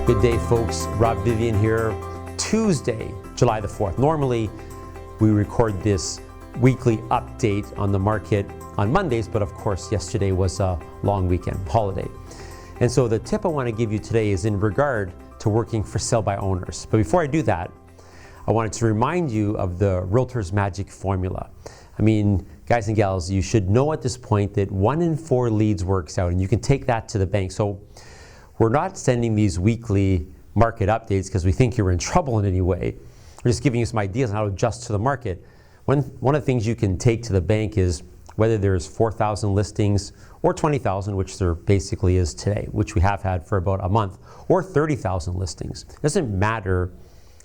Good day, folks. Rob Vivian here. Tuesday, July the 4th. Normally, we record this weekly update on the market on Mondays, but of course, yesterday was a long weekend holiday. And so the tip I want to give you today is in regard to working for sell by owners. But before I do that, I wanted to remind you of the Realtor's Magic Formula. I mean, guys and gals, you should know at this point that 1 in 4 leads works out, and you can take that to the bank. So we're not sending these weekly market updates because we think you're in trouble in any way. We're just giving you some ideas on how to adjust to the market. One of the things you can take to the bank is whether there's 4,000 listings or 20,000, which there basically is today, which we have had for about a month, or 30,000 listings. It doesn't matter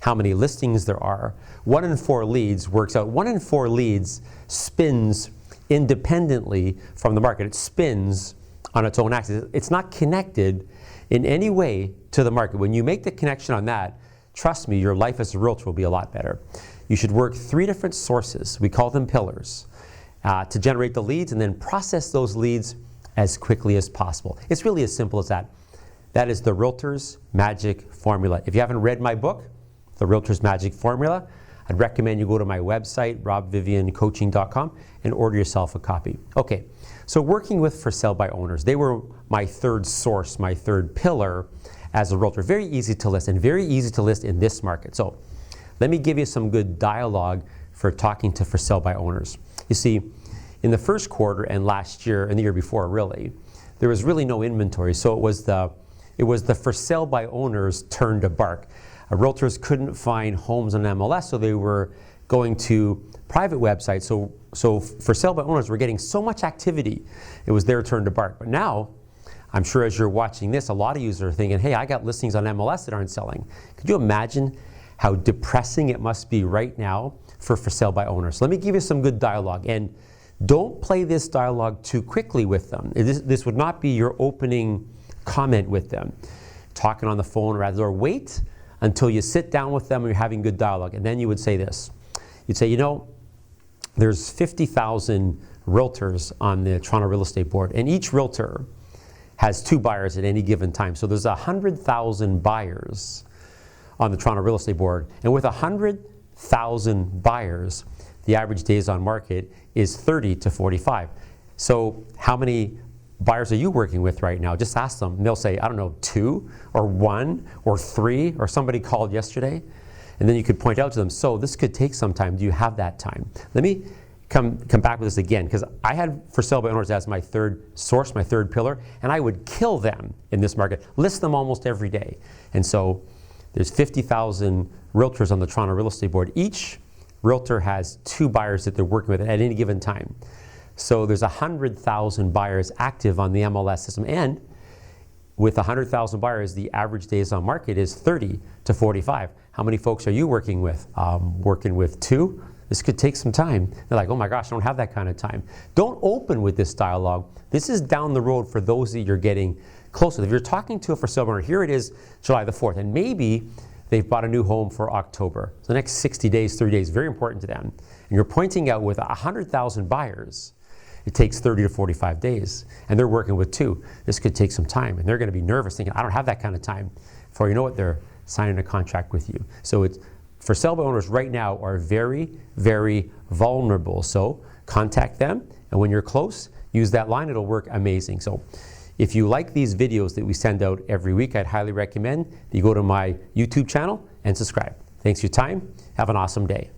how many listings there are. 1 in 4 leads works out. 1 in 4 leads spins independently from the market. It spins on its own axis. It's not connected in any way to the market. When you make the connection on that, trust me, your life as a realtor will be a lot better. You should work 3 different sources, we call them pillars, to generate the leads and then process those leads as quickly as possible. It's really as simple as that. That is the Realtor's Magic Formula. If you haven't read my book, The Realtor's Magic Formula, I'd recommend you go to my website, robviviancoaching.com, and order yourself a copy. Okay, so working with for sale by owners, they were my third source, my third pillar as a realtor. Very easy to list, and very easy to list in this market. So let me give you some good dialogue for talking to for sale by owners. You see, in the first quarter and last year, and the year before really, there was really no inventory. So it was the for sale by owners turn to bark. Realtors couldn't find homes on MLS, so they were going to private websites. So for sale by owners were getting so much activity, it was their turn to bark. But now, I'm sure as you're watching this, a lot of you are thinking, hey, I got listings on MLS that aren't selling. Could you imagine how depressing it must be right now for sale by owners? Let me give you some good dialogue, and don't play this dialogue too quickly with them. This would not be your opening comment with them. Talking on the phone, rather, wait until you sit down with them and you're having good dialogue. And then you would say this. You'd say, you know, there's 50,000 realtors on the Toronto Real Estate Board, and each realtor has 2 buyers at any given time. So there's 100,000 buyers on the Toronto Real Estate Board. And with 100,000 buyers, the average days on market is 30 to 45. So how many buyers are you working with right now? Just ask them. They'll say, I don't know, 2 or 1 or 3, or somebody called yesterday. And then you could point out to them, so this could take some time. Do you have that time? Let me come back with this again, because I had for sale by owners as my third source, my third pillar, and I would kill them in this market, list them almost every day. And so there's 50,000 realtors on the Toronto Real Estate Board. Each realtor has 2 buyers that they're working with at any given time. So there's 100,000 buyers active on the MLS system, and with 100,000 buyers, the average days on market is 30 to 45. How many folks are you working with? Working with 2? This could take some time. They're like, oh my gosh, I don't have that kind of time. Don't open with this dialogue. This is down the road for those that you're getting close with. If you're talking to a for sale owner, here it is, July the 4th, and maybe they've bought a new home for October. So the next 60 days, 30 days, very important to them. And you're pointing out with 100,000 buyers, it takes 30 to 45 days, and they're working with 2. This could take some time, and they're going to be nervous, thinking, I don't have that kind of time. Before you know it, they're signing a contract with you. So it's for sale by owners right now are very, very vulnerable. So contact them, and when you're close, use that line. It'll work amazing. So if you like these videos that we send out every week, I'd highly recommend that you go to my YouTube channel and subscribe. Thanks for your time. Have an awesome day.